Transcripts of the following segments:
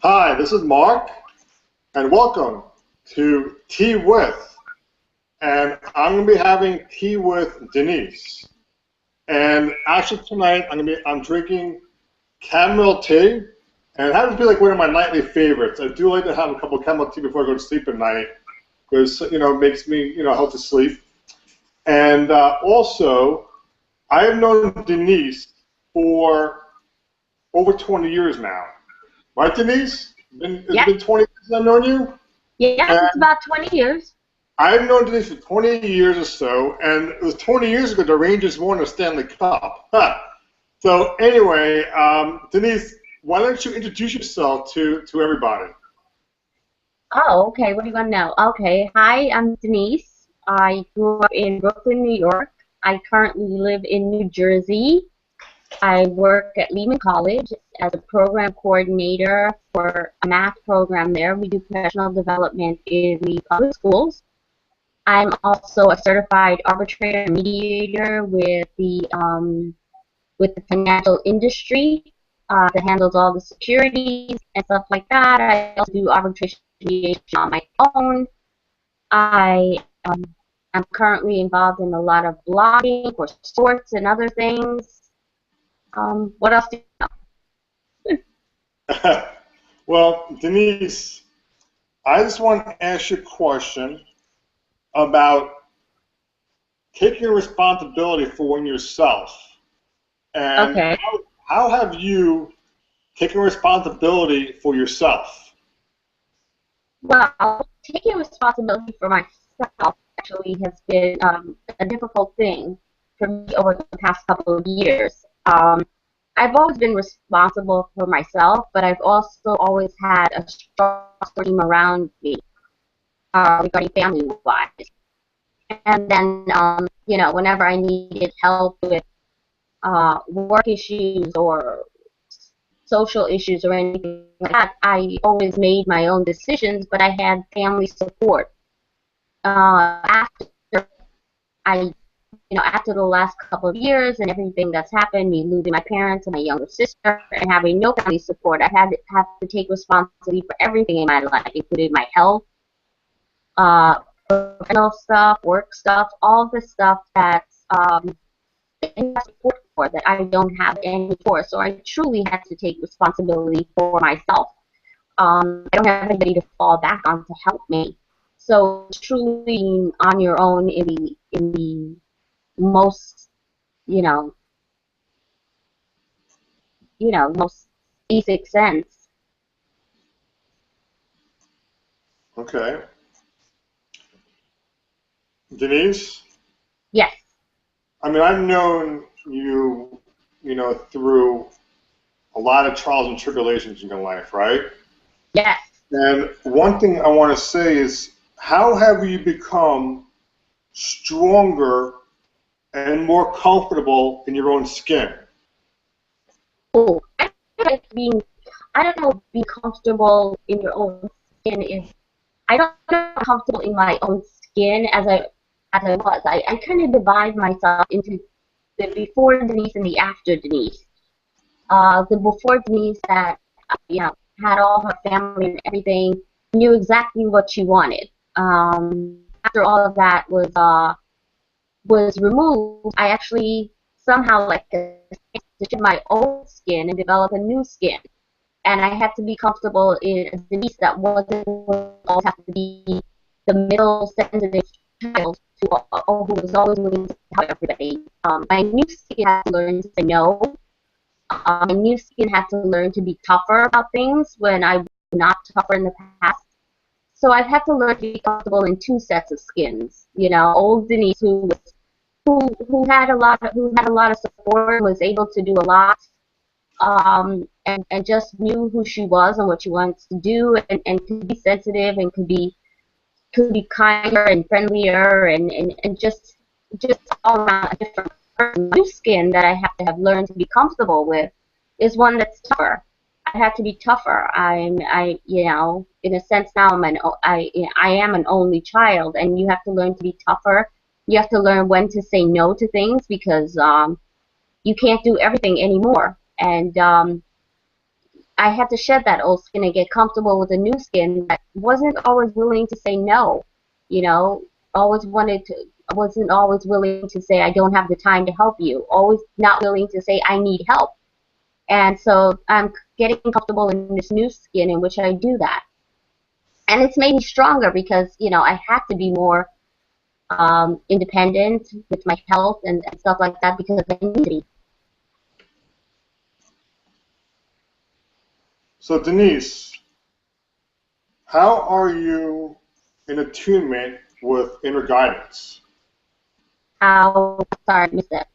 Hi, this is Mark, and welcome to Tea With. And I'm going to be having tea with Denise. And actually tonight I'm drinking chamomile tea, and it happens to be like one of my nightly favorites. I do like to have a couple of chamomile tea before I go to sleep at night, because it makes me help to sleep. And also, I have known Denise for over 20 years now. Right, Denise? It's been 20 years I've known you? Yeah, it's about 20 years. I've known Denise for 20 years or so, and it was 20 years ago the Rangers won a Stanley Cup. Huh. So anyway, Denise, why don't you introduce yourself to everybody? Oh, okay. What do you want to know? Okay. Hi, I'm Denise. I grew up in Brooklyn, New York. I currently live in New Jersey. I work at Lehman College as a program coordinator for a math program there. We do professional development in the public schools. I'm also a certified arbitrator and mediator with the financial industry that handles all the securities and stuff like that. I also do arbitration mediation on my own. I'm currently involved in a lot of blogging for sports and other things. What else do you know? Well, Denise, I just want to ask you a question about taking responsibility for yourself. And Okay. how have you taken responsibility for yourself? Well, taking responsibility for myself actually has been a difficult thing for me over the past couple of years. I've always been responsible for myself, but I've also always had a strong team around me regarding family-wise. And then, whenever I needed help with work issues or social issues or anything like that, I always made my own decisions, but I had family support. After after the last couple of years and everything that's happened, me losing my parents and my younger sister and having no family support, I had to take responsibility for everything in my life, including my health, professional stuff, work stuff, all the stuff that's support for that I don't have any for. So I truly had to take responsibility for myself. I don't have anybody to fall back on to help me. So it's truly being on your own in the most most basic sense. Okay. Denise? Yes. I mean, I've known you, through a lot of trials and tribulations in your life, right? Yes. And one thing I want to say is, how have you become stronger and more comfortable in your own skin? Oh, I don't know, being comfortable in your own skin is. I don't know comfortable in my own skin as I was. I kind of divide myself into the before Denise and the after Denise. The before Denise that had all her family and everything, knew exactly what she wanted. After all of that was removed, I actually somehow to shed my old skin and develop a new skin. And I had to be comfortable in a Denise that wasn't always have to be the middle sensitive child who was always willing to help everybody. My new skin had to learn to say no. My new skin had to learn to be tougher about things when I was not tougher in the past. So I've had to learn to be comfortable in two sets of skins. Old Denise who had a lot of support, was able to do a lot, and just knew who she was and what she wanted to do, and could be sensitive and could be kinder and friendlier and just all around a different person. New skin that I have to have learned to be comfortable with is one that's tougher. I have to be tougher. In a sense now I am an only child, and you have to learn to be tougher. You have to learn when to say no to things because you can't do everything anymore. And I had to shed that old skin and get comfortable with a new skin that wasn't always willing to say no. You know, always wanted to, wasn't always willing to say I don't have the time to help you. Always not willing to say I need help. And so I'm getting comfortable in this new skin in which I do that. And it's made me stronger because, you know, I have to be more independent with my health and stuff like that because I need to be. So Denise, how are you in attunement with inner guidance? Sorry, I missed it.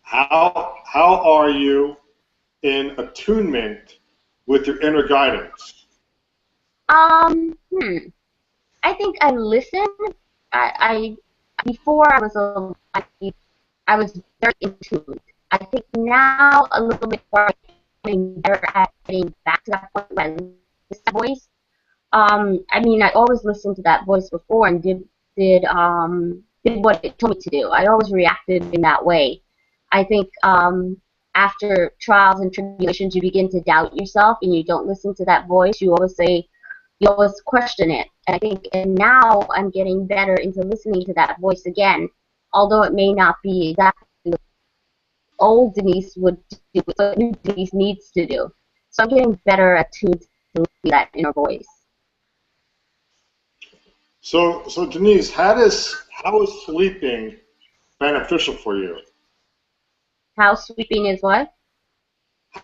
How are you in attunement with your inner guidance? Hmm. I think I listen. I before I was I was very in tune. I think now a little bit more getting better at getting back to that point where I listen to that voice. I mean, I always listened to that voice before and did what it told me to do. I always reacted in that way. I think after trials and tribulations, you begin to doubt yourself and you don't listen to that voice. You always question it. And I think, and now I'm getting better into listening to that voice again, although it may not be exactly what old Denise would do, what new Denise needs to do. So I'm getting better attuned to that inner voice. So Denise, how is sleeping beneficial for you? House sweeping is what?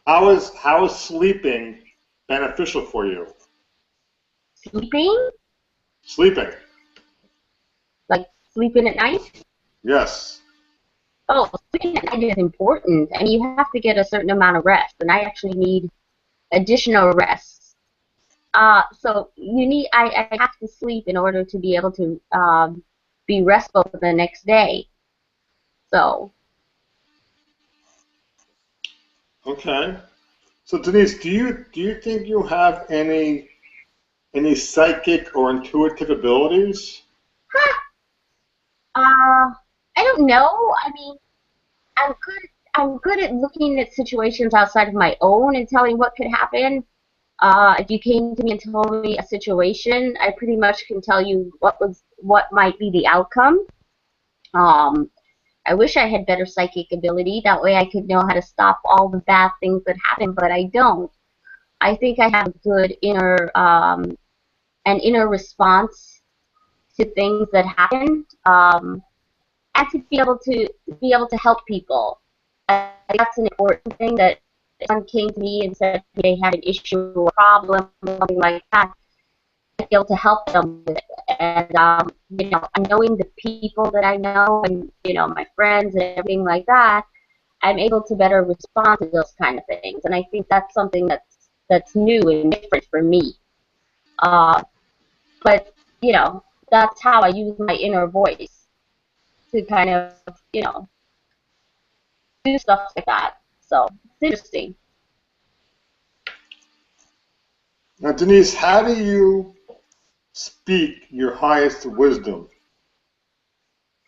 How is sleeping beneficial for you? Sleeping? Sleeping. Like sleeping at night? Yes. Oh, sleeping at night is important, and you have to get a certain amount of rest, and I actually need additional rest. So I have to sleep in order to be able to be restful for the next day. So, Okay. So Denise, do you think you have any psychic or intuitive abilities? I don't know. I mean, I'm good. I'm good at looking at situations outside of my own and telling what could happen. If you came to me and told me a situation, I pretty much can tell you what might be the outcome. Um, I wish I had better psychic ability. That way I could know how to stop all the bad things that happen, but I don't. I think I have a good an inner response to things that happen, and to be able to help people. I think that's an important thing. That if someone came to me and said they had an issue or problem, something like that, I'd be able to help them with it. And you know, knowing the people that I know and you know my friends and everything like that, I'm able to better respond to those kind of things. And I think that's something that's new and different for me. Uh, but you know, that's how I use my inner voice to kind of you know do stuff like that. So it's interesting. Now, Denise, how do you speak your highest wisdom?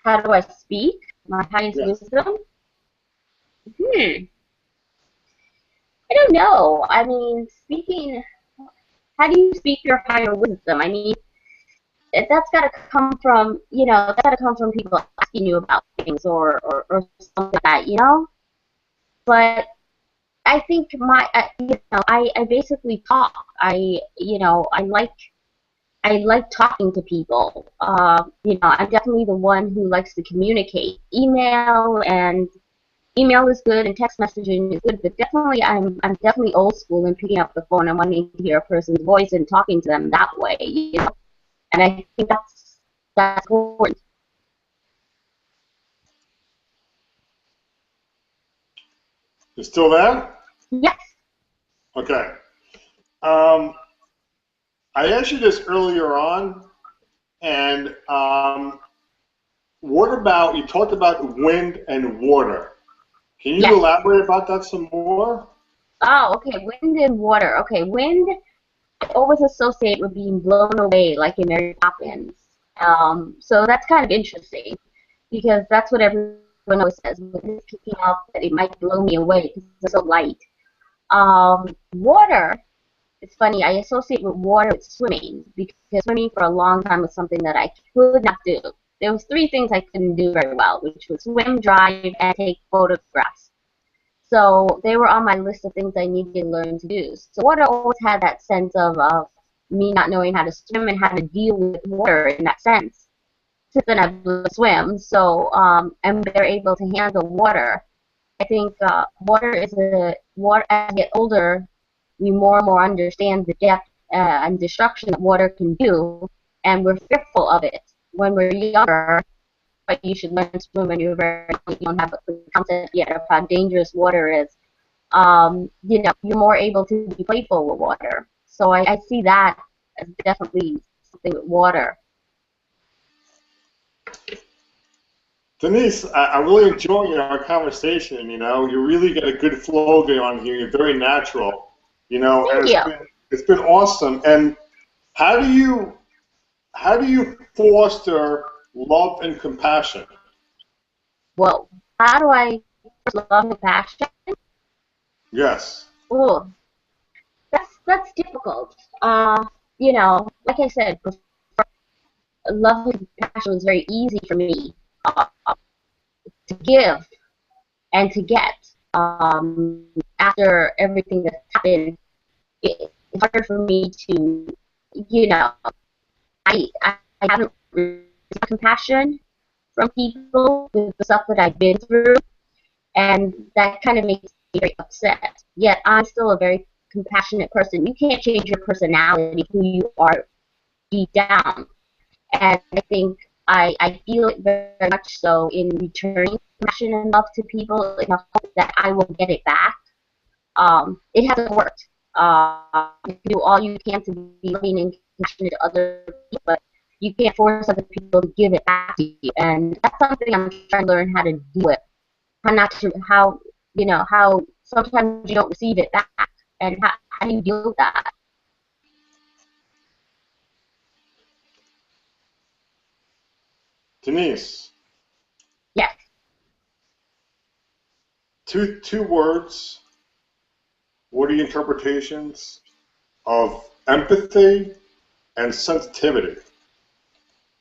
How do I speak? My highest Yes. wisdom? Hmm. I don't know. I mean, speaking. How do you speak your higher wisdom? I mean, that's got to come from that's got to come from people asking you about things or something like that, you know. But I think I basically talk. I like talking to people. I'm definitely the one who likes to communicate. Email is good and text messaging is good, but definitely I'm definitely old school in picking up the phone and wanting to hear a person's voice and talking to them that way, you know. And I think that's important. You still there? Yes. Okay. Um, I asked you this earlier on, and what about you talked about wind and water? Can you Yes. elaborate about that some more? Oh, okay. Wind and water. Okay, wind I always associate with being blown away, like in Mary Poppins. So that's kind of interesting because that's what everyone always says. When it's kicking off, that it might blow me away because it's so light. Water, it's funny, I associate with water with swimming because swimming for a long time was something that I could not do. There was three things I couldn't do very well, which was swim, drive, and take photographs. So they were on my list of things I needed to learn to do. So water always had that sense of me not knowing how to swim and how to deal with water in that sense. Since then I've learned to swim, so I'm better able to handle water. I think water as we get older, we more and more understand the depth and destruction that water can do, and we're fearful of it. When we're younger, but you should learn to swim when you're very young. You don't have a concept yet of how dangerous water is. You're more able to be playful with water. So I see that as definitely something with water. Denise, I'm really enjoying our conversation. You really got a good flow going on here. You're very natural. And Thank you. it's been awesome. And how do you foster love and compassion? Well, how do I love and passion? Yes. Oh, that's difficult. Like I said, love and passion was very easy for me to give and to get. After everything that's happened, it's harder for me to, you know, I haven't received compassion from people with the stuff that I've been through, and that kind of makes me very upset. Yet I'm still a very compassionate person. You can't change your personality, who you are deep down. And I think I feel it very much so in returning compassion and love to people in the hope that I will get it back. It hasn't worked. You can do all you can to be loving and compassionate to other people, but you can't force other people to give it back to you. And that's something I'm trying to learn how to do with. How not to, how sometimes you don't receive it back. And how do you deal with that? Denise, Yes. two words. What are the interpretations of empathy and sensitivity?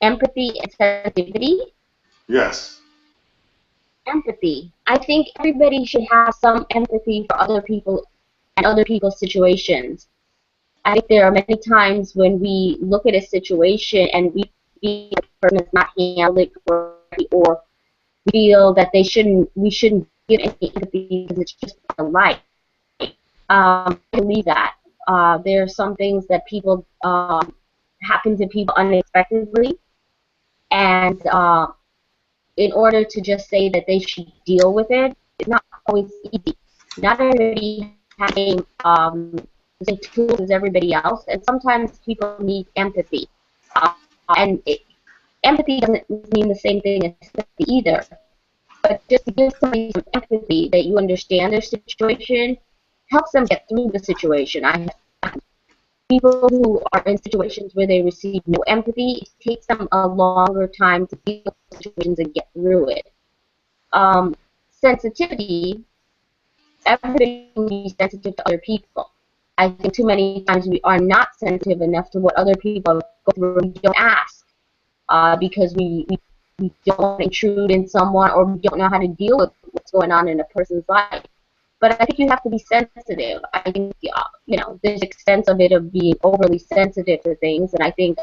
Empathy and sensitivity. Yes. Empathy. I think everybody should have some empathy for other people and other people's situations. I think there are many times when we look at a situation and we feel the person has not handled it correctly, or feel that we shouldn't give any empathy because it's just part of life. I believe that. There are some things that people happen to people unexpectedly, and in order to just say that they should deal with it, it's not always easy. Not everybody has the same tools as everybody else, and sometimes people need empathy. And empathy doesn't mean the same thing as sympathy either. But just to give somebody some empathy, that you understand their situation, helps them get through the situation. I have people who are in situations where they receive no empathy, it takes them a longer time to deal with situations and get through it. Sensitivity, everybody can be sensitive to other people. I think too many times we are not sensitive enough to what other people go through. We don't ask because we don't want to intrude in someone, or we don't know how to deal with what's going on in a person's life. But I think you have to be sensitive. I think, there's extent of it of being overly sensitive to things, and I think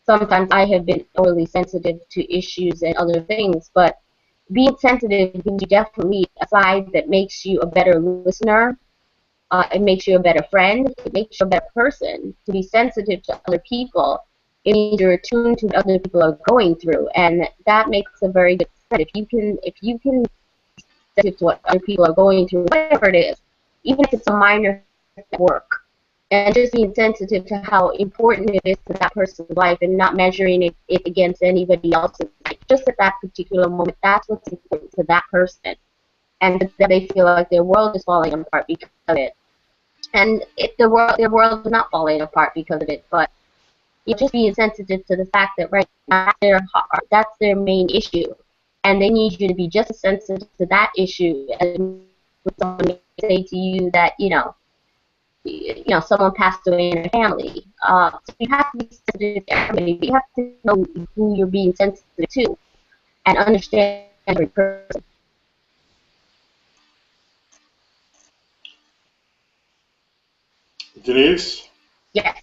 sometimes I have been overly sensitive to issues and other things, but being sensitive gives you definitely a side that makes you a better listener. It makes you a better friend. It makes you a better person. To be sensitive to other people, it means you're attuned to what other people are going through, and that makes a very good friend. If you can sensitive to what other people are going through, whatever it is, even if it's a minor work, and just being sensitive to how important it is to that person's life and not measuring it against anybody else's life. Just at that particular moment, that's what's important to that person, and that they feel like their world is falling apart because of it. And their world is not falling apart because of it, but you're just being sensitive to the fact that right now that's their main issue, and they need you to be just as sensitive to that issue as when someone may say to you that, someone passed away in their family. So you have to be sensitive to everybody, but you have to know who you're being sensitive to and understand every person. Denise, Yes.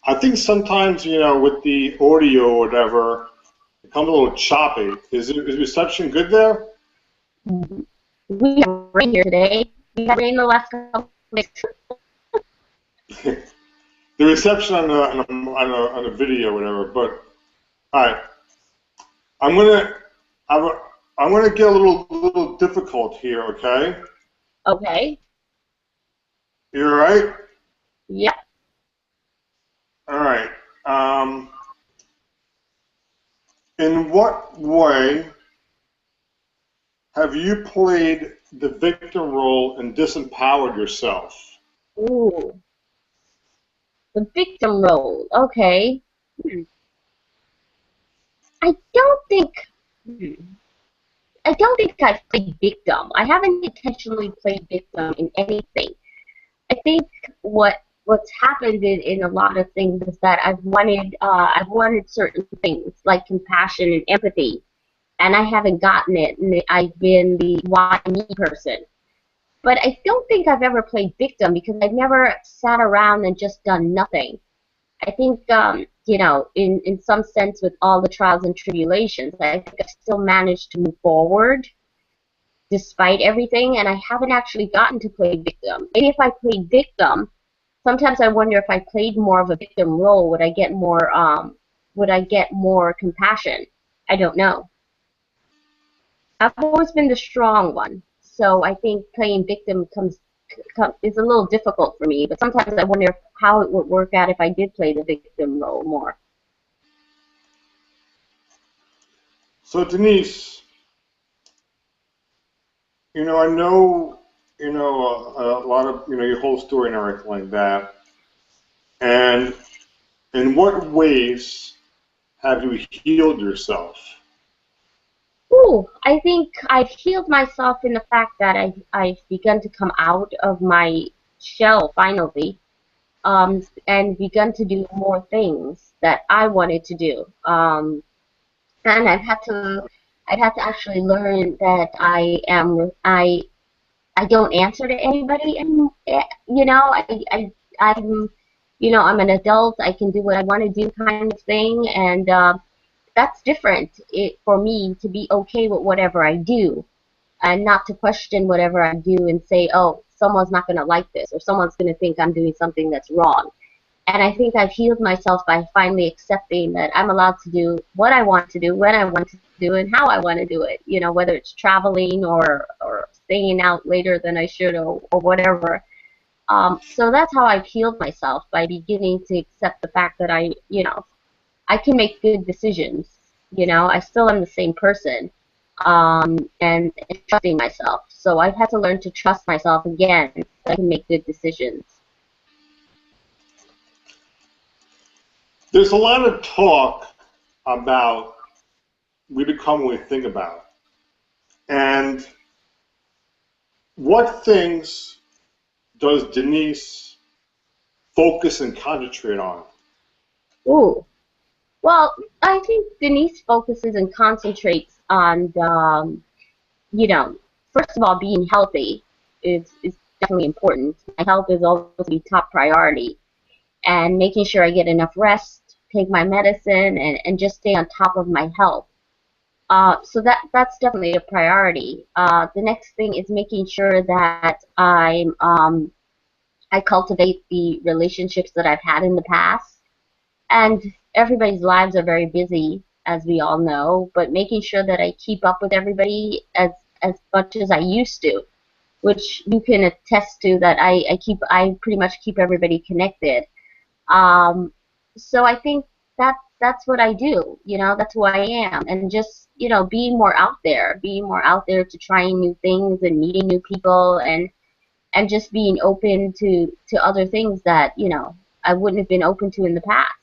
I think sometimes, with the audio or whatever, it comes a little choppy. Is reception good there? We have rain here today. We had rain the last couple of days. The reception on a video or whatever, but all right. I'm gonna I'm gonna get a little difficult here, okay? Okay. You all right? Yep. All right. In what way have you played the victim role and disempowered yourself? Ooh. The victim role. Okay. Hmm. I don't think. Hmm. I don't think I've played victim. I haven't intentionally played victim in anything. I think what's happened in a lot of things is that I've wanted certain things like compassion and empathy, and I haven't gotten it, and I've been the why me person. But I don't think I've ever played victim because I've never sat around and just done nothing. I think, in some sense, with all the trials and tribulations, I think I still managed to move forward despite everything, and I haven't actually gotten to play victim. Maybe if I played victim, sometimes I wonder if I played more of a victim role, would I get more compassion? I don't know. I've always been the strong one, so I think playing victim is a little difficult for me. But sometimes I wonder how it would work out if I did play the victim role more. So Denise, I know, a lot of, your whole story and everything like that. And in what ways have you healed yourself? Ooh, I think I've healed myself in the fact that I've begun to come out of my shell finally, and begun to do more things that I wanted to do. And I've had to actually learn that I don't answer to anybody anymore. I'm, I'm an adult. I can do what I want to do, kind of thing, and that's different for me to be okay with whatever I do and not to question whatever I do and say, oh, someone's not going to like this or someone's going to think I'm doing something that's wrong. And I think I've healed myself by finally accepting that I'm allowed to do what I want to do, when I want to do, and how I want to do it. Whether it's traveling or staying out later than I should or whatever. So that's how I've healed myself, by beginning to accept the fact that I can make good decisions. I still am the same person, and trusting myself. So I've had to learn to trust myself again so I can make good decisions. There's a lot of talk about we become what we think about. And what things does Denise focus and concentrate on? Ooh. Well, I think Denise focuses and concentrates on, first of all, being healthy is definitely important. My health is always the top priority, and making sure I get enough rest, take my medicine, and just stay on top of my health. So that's definitely a priority. The next thing is making sure that I cultivate the relationships that I've had in the past. And everybody's lives are very busy, as we all know, but making sure that I keep up with everybody as much as I used to, which you can attest to, that I pretty much keep everybody connected. Um, so I think that's what I do. That's who I am, and just being more out there to trying new things and meeting new people, and just being open to other things that I wouldn't have been open to in the past.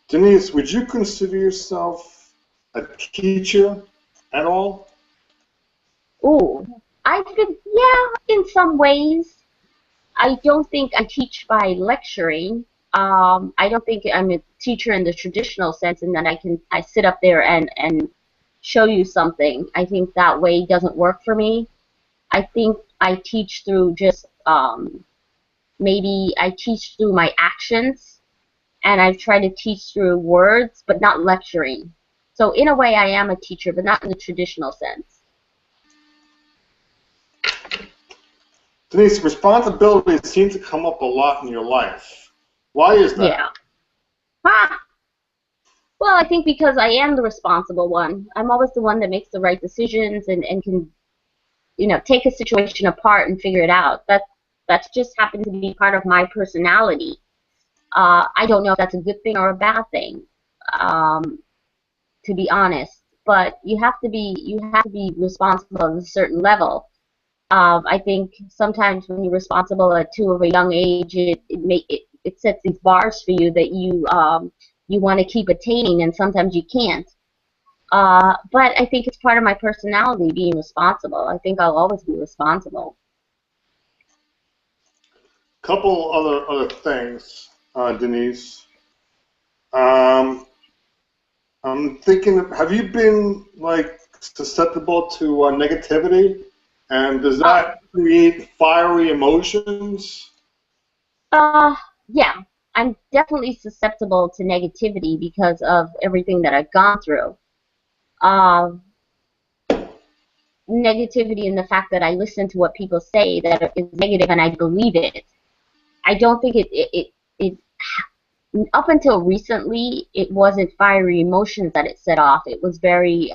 Denise, would you consider yourself a teacher at all? Ooh, I could, yeah, in some ways. I don't think I teach by lecturing. I don't think I'm a teacher in the traditional sense, and that I sit up there and show you something. I think that way doesn't work for me. I think I teach through just maybe I teach through my actions, and I try to teach through words, but not lecturing. So in a way, I am a teacher, but not in the traditional sense. Denise, responsibilities seem to come up a lot in your life. Why is that? Yeah. Ah, well, I think because I am the responsible one. I'm always the one that makes the right decisions and can, take a situation apart and figure it out. That's just happened to be part of my personality. I don't know if that's a good thing or a bad thing, um, to be honest. But you have to be responsible at a certain level. I think sometimes when you're responsible at too of a young age, it sets these bars for you that you want to keep attaining, and sometimes you can't. But I think it's part of my personality being responsible. I think I'll always be responsible. Couple other things, Denise. Um, I'm thinking, have you been like susceptible to negativity, and does Uh, that create fiery emotions? uh, yeah, I'm definitely susceptible to negativity because of everything that I've gone through. Um, Negativity in the fact that I listen to what people say that is negative and I believe it. I don't think it up until recently, it wasn't fiery emotions that it set off. It was very,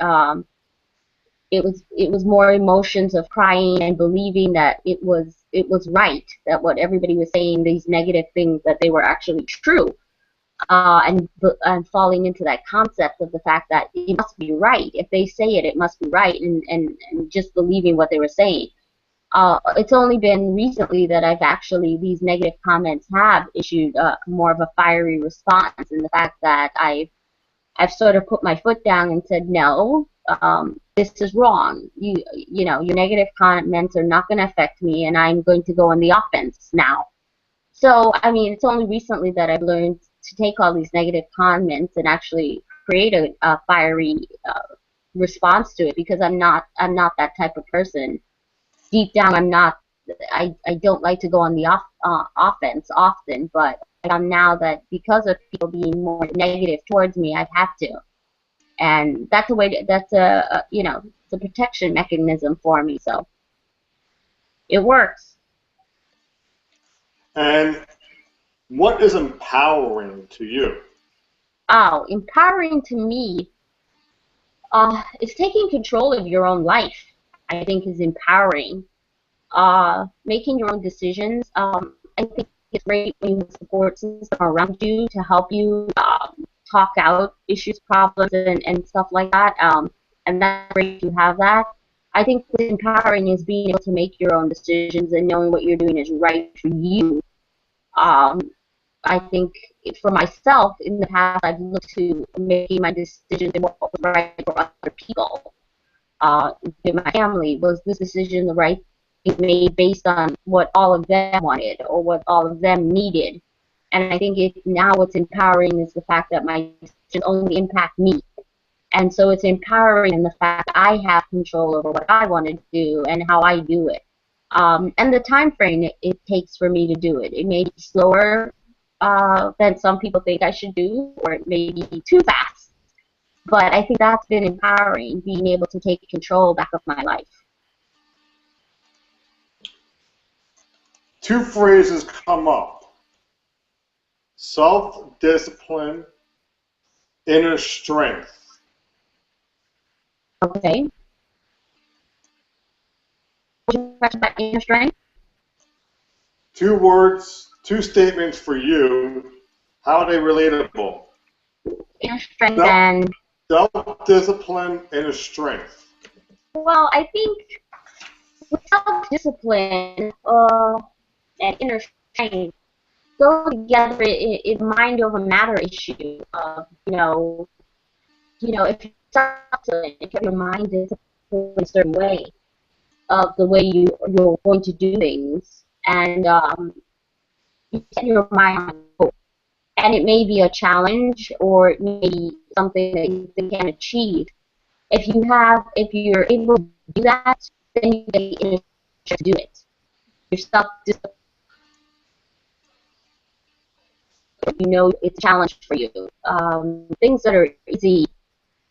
it was more emotions of crying and believing that it was right, that what everybody was saying, these negative things, that they were actually true, and falling into that concept of the fact that it must be right. If they say it, it must be right, and just believing what they were saying. It's only been recently that these negative comments have issued more of a fiery response, in the fact that I've sort of put my foot down and said, no, this is wrong. Your negative comments are not going to affect me, and I'm going to go on the offense now. So, I mean, it's only recently that I've learned to take all these negative comments and actually create a fiery response to it, because I'm not that type of person. Deep down, I'm not. I don't like to go on the offense often, but I'm now that because of people being more negative towards me, I've had to, and that's a way. That's it's a protection mechanism for me, so it works. And what is empowering to you? Oh, empowering to me, is taking control of your own life. I think is empowering. Making your own decisions. I think it's great when you have a support system around you to help you talk out issues, problems, and stuff like that. And that's great to have that. I think what's empowering is being able to make your own decisions and knowing what you're doing is right for you. Um, I think for myself, in the past, I've looked to making my decisions and what was right for other people, in my family. Was this decision the right thing made based on what all of them wanted or what all of them needed? And I think now what's empowering is the fact that my decisions only impact me. And so it's empowering in the fact that I have control over what I want to do and how I do it. And the time frame it takes for me to do it. It may be slower than some people think I should do, or it may be too fast. But I think that's been empowering, being able to take control back of my life. Two phrases come up: self-discipline, inner strength. Okay. What's your question about inner strength? Two words, two statements for you. How are they relatable? Inner strength Self, and, self-discipline, inner strength. well, I think with self-discipline and inner strength go together in mind over matter issue of, if discipline, if you have your mind disciplined in a certain way of the way you're going to do things, and you set your mind on a goal. And it may be a challenge, or it may be something that you think can achieve. If you're able to do that, then you get the inner strength to do it. Your self-discipline, you know it's a challenge for you. Things that are easy,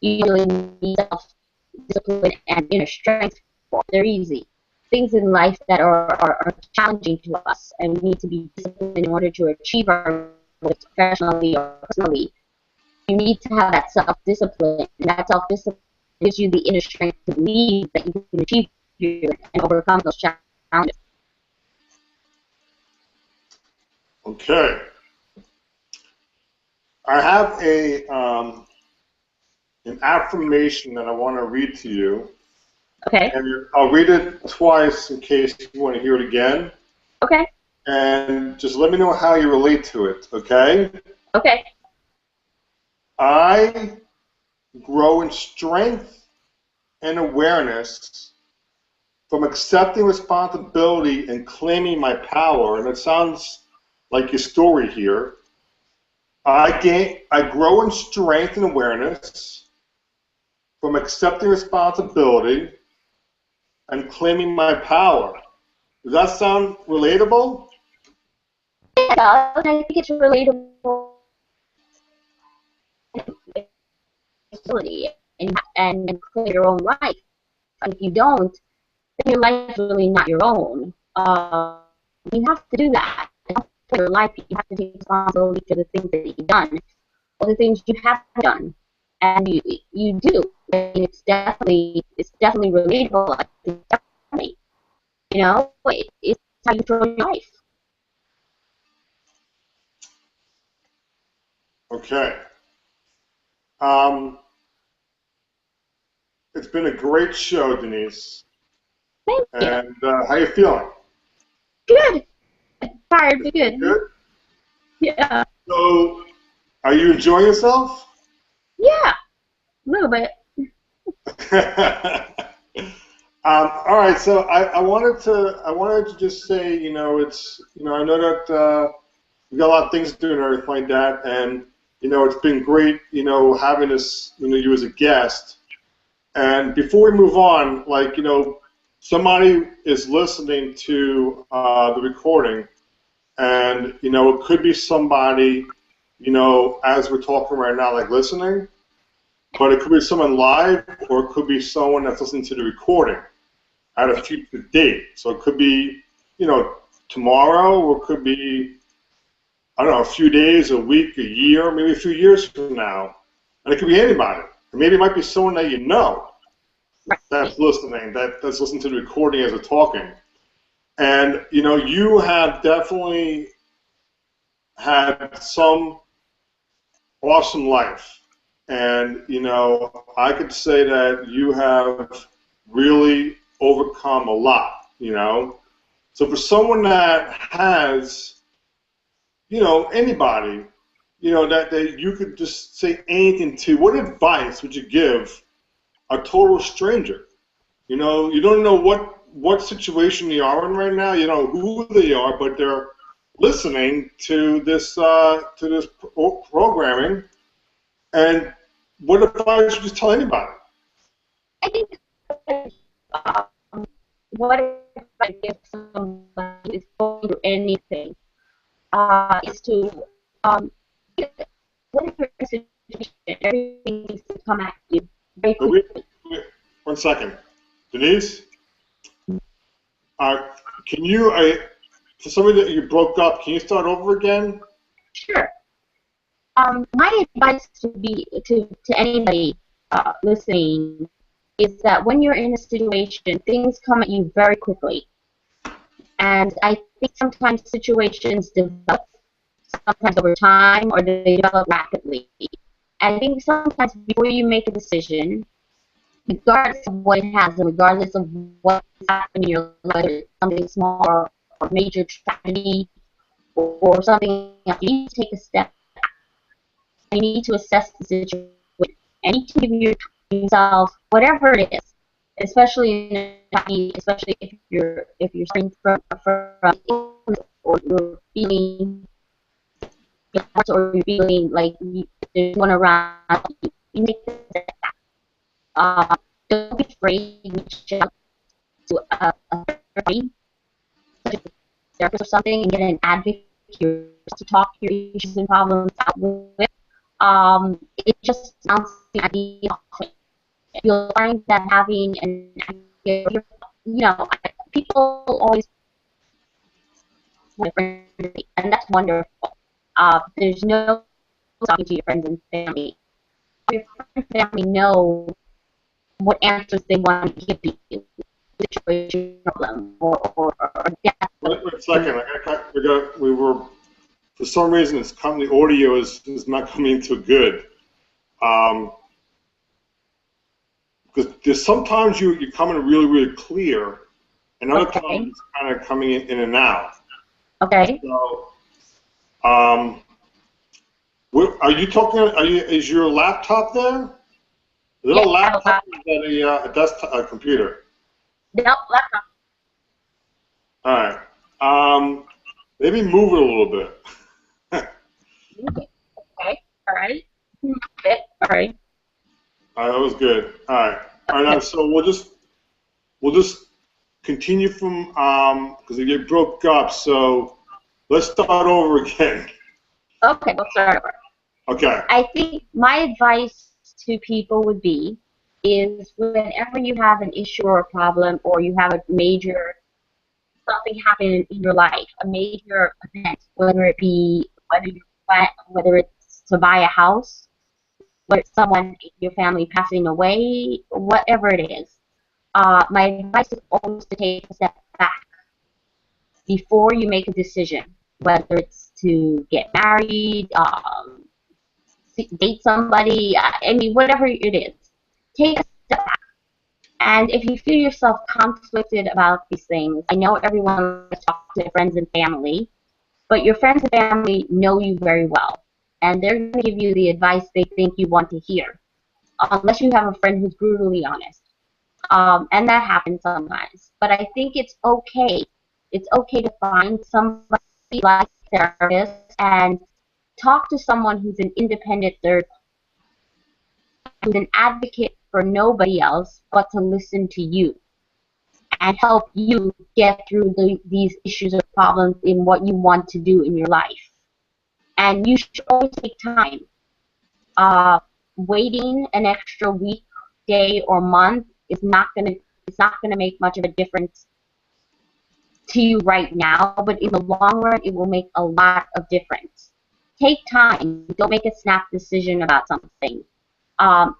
you really need self-discipline and inner strength for. They're easy. Things in life that are challenging to us, and we need to be disciplined in order to achieve our goals professionally or personally. You need to have that self-discipline, and that self-discipline gives you the inner strength to believe that you can achieve your and overcome those challenges. Okay. I have an affirmation that I want to read to you. Okay. And I'll read it twice in case you want to hear it again. Okay. And just let me know how you relate to it, okay? Okay. I grow in strength and awareness from accepting responsibility and claiming my power. And it sounds like your story here. I grow in strength and awareness from accepting responsibility and claiming my power. Does that sound relatable? It does. I think it's relatable and clear your own life. And if you don't, then your life is really not your own. You have to do that. For your life, you have to take responsibility for the things that you've done, or the things you haven't done, and you do. And it's definitely relatable. I think definitely, you know, it's how you control your life. Okay. It's been a great show, Denise. Thank you. And how you feeling? Good. Tired, but good. Good? Yeah. So, are you enjoying yourself? Yeah. A little bit. All right, so I wanted to just say, you know, I know that we got a lot of things to do and everything like that, and you know, it's been great, you know, having this, you know, you as a guest. And before we move on, like, you know, somebody is listening to the recording, and you know, it could be somebody, you know, as we're talking right now, like listening, but it could be someone live, or it could be someone that's listening to the recording at a future date. So it could be, you know, tomorrow, or it could be, I don't know, a few days, a week, a year, maybe a few years from now. And it could be anybody. Or maybe it might be someone that you know that's listening, that's listening to the recording as we're talking. And, you know, you have definitely had some awesome life. And, you know, I could say that you have really overcome a lot, you know. So for someone that has, you know, anybody, you know, that you could just say anything to, what advice would you give a total stranger? You know, you don't know what situation they are in right now, you know who they are, but they're listening to this programming. And what advice would you tell anybody? I think what if I give somebody is going through anything is to what if you're in a situation, everything needs to come at you very quickly. Wait, 1 second. Denise, can you, for somebody that you broke up, can you start over again? Sure. My advice would be to anybody listening is that when you're in a situation, things come at you very quickly. And I think sometimes situations develop sometimes over time, or they develop rapidly. And I think sometimes before you make a decision, regardless of what it has, and regardless of what is happening in your life, whether it's something small or major tragedy or something else, you need to take a step back. You need to assess the situation. And you need to give yourself, whatever it is, especially in especially if you're suffering from illness, or you're feeling or you're feeling like there's one around you, you make the step back. Don't be afraid to reach out to a third party, such as a therapist or something, and get an advocate to talk your issues and problems out with. It just sounds ideal. You'll find that having an advocate, people always want friends, and that's wonderful. There's no talking to your friends and family. Your friends and family know what answers they want to give you, situation problem, or death. Wait a second. We were, for some reason, the audio is not coming too good. Because there's sometimes you come in really, really clear, and other times it's kind of coming in and out. Okay. So, are you talking? Is your laptop there? Is it a laptop or is that a desktop, a computer? No, laptop. All right. Maybe move it a little bit. Okay. All right. Move it. All right. All right, that was good. All right. All right. Now, so we'll just continue from because it broke up. So let's start over again. Okay, we'll start over. Okay. I think my advice to people would be is whenever you have an issue or a problem, or you have a major something happen in your life, a major event, whether it's to buy a house, whether it's someone in your family passing away, whatever it is, my advice is always to take a step back before you make a decision, whether it's to get married, date somebody, I mean, whatever it is. Take a step back. And if you feel yourself conflicted about these things, I know everyone wants to talk to their friends and family, but your friends and family know you very well, and they're going to give you the advice they think you want to hear, unless you have a friend who's brutally honest. And that happens sometimes. But I think it's okay. It's okay to find somebody like a therapist and talk to someone who's an independent third, who's an advocate for nobody else but to listen to you and help you get through these issues or problems in what you want to do in your life. And you should always take time. Waiting an extra week, day, or month is not gonna make much of a difference to you right now, but in the long run, it will make a lot of difference. Take time. Don't make a snap decision about something.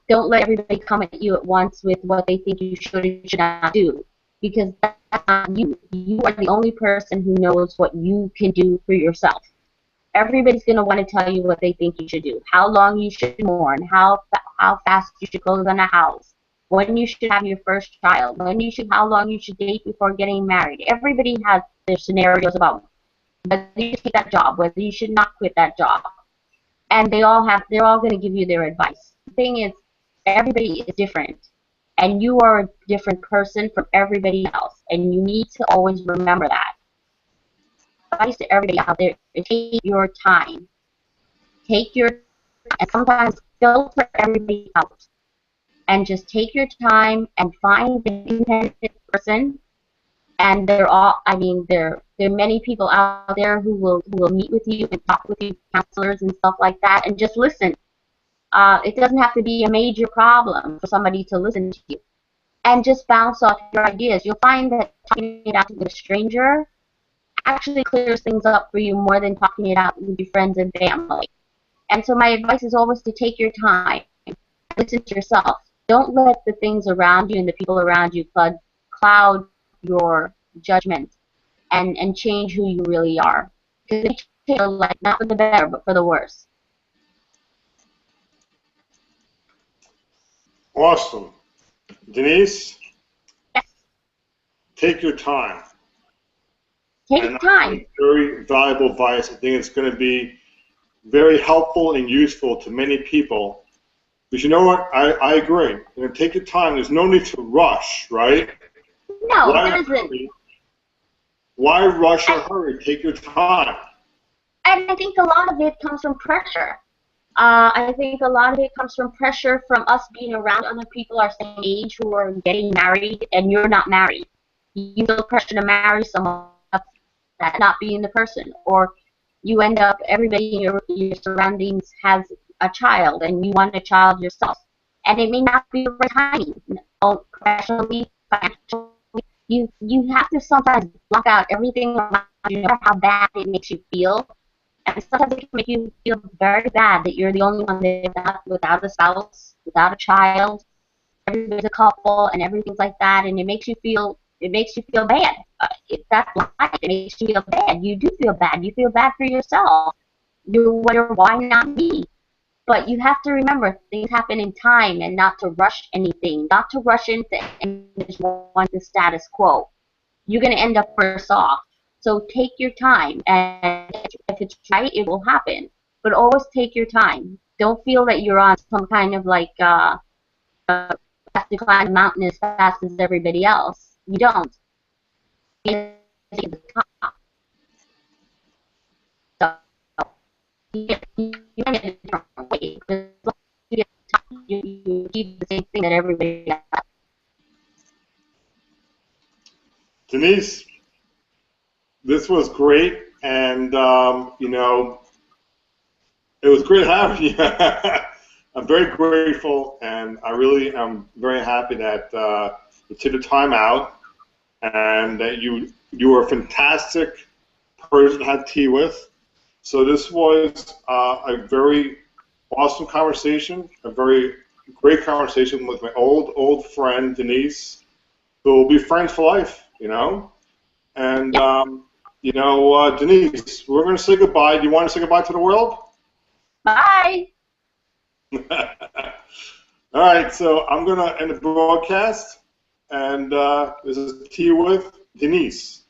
Don't let everybody come at you at once with what they think you should and should not do, because that's not you. You are the only person who knows what you can do for yourself. Everybody's going to want to tell you what they think you should do, how long you should mourn, how fast you should close on a house, when you should have your first child, how long you should date before getting married. Everybody has their scenarios about whether you should take that job, whether you should not quit that job, and they're all going to give you their advice. The thing is, everybody is different, and you are a different person from everybody else, and you need to always remember that. Advice to everybody out there: take your time. And sometimes filter everybody out, and just take your time and find an independent person. And there are many people out there who will meet with you and talk with you, counselors and stuff like that, and just listen. It doesn't have to be a major problem for somebody to listen to you, and just bounce off your ideas. You'll find that talking it out with a stranger actually clears things up for you more than talking it out with your friends and family. And so my advice is always to take your time, listen to yourself. Don't let the things around you and the people around you cloud your judgment and change who you really are. Because they change your life, not for the better, but for the worse. Awesome. Denise, Yes. take your time. Take time. Very valuable advice. I think it's going to be very helpful and useful to many people. But you know what? I agree. You know, take your time. There's no need to rush, right? No, Why there isn't. hurry? Why rush or And, hurry? Take your time. and I think a lot of it comes from pressure. I think a lot of it comes from pressure from us being around other people our same age who are getting married and you're not married. You feel pressure to marry someone that not being the person, or you end up everybody in your surroundings has a child and you want a child yourself, and it may not be the right timing. Professionally, financially, you have to sometimes block out everything around you, no matter how bad it makes you feel. And sometimes it can make you feel very bad that you're the only one that's without a spouse, without a child. Everybody's a couple, and everything's like that, and it makes you feel bad. If that's life, it makes you feel bad. You do feel bad. You feel bad for yourself. You wonder why not me. But you have to remember things happen in time, and not to rush anything, not to rush into and just want the status quo. You're going to end up worse off. So take your time, and if it's right, it will happen. But always take your time. Don't feel that you're on some kind of like have to climb the mountain as fast as everybody else. You don't. You get to the top. So you can get a different way. But as long as you get to the top, you achieve the same thing that everybody else. Denise, this was great, and you know, it was great having you. I'm very grateful, and I really am very happy that you took the time out, and that you were a fantastic person to have tea with. So this was a very awesome conversation, a very great conversation with my old friend Denise, who will be friends for life. You know, and Yep. you know, Denise, we're going to say goodbye. Do you want to say goodbye to the world? Bye. All right, so I'm going to end the broadcast, and this is Tea with Denise.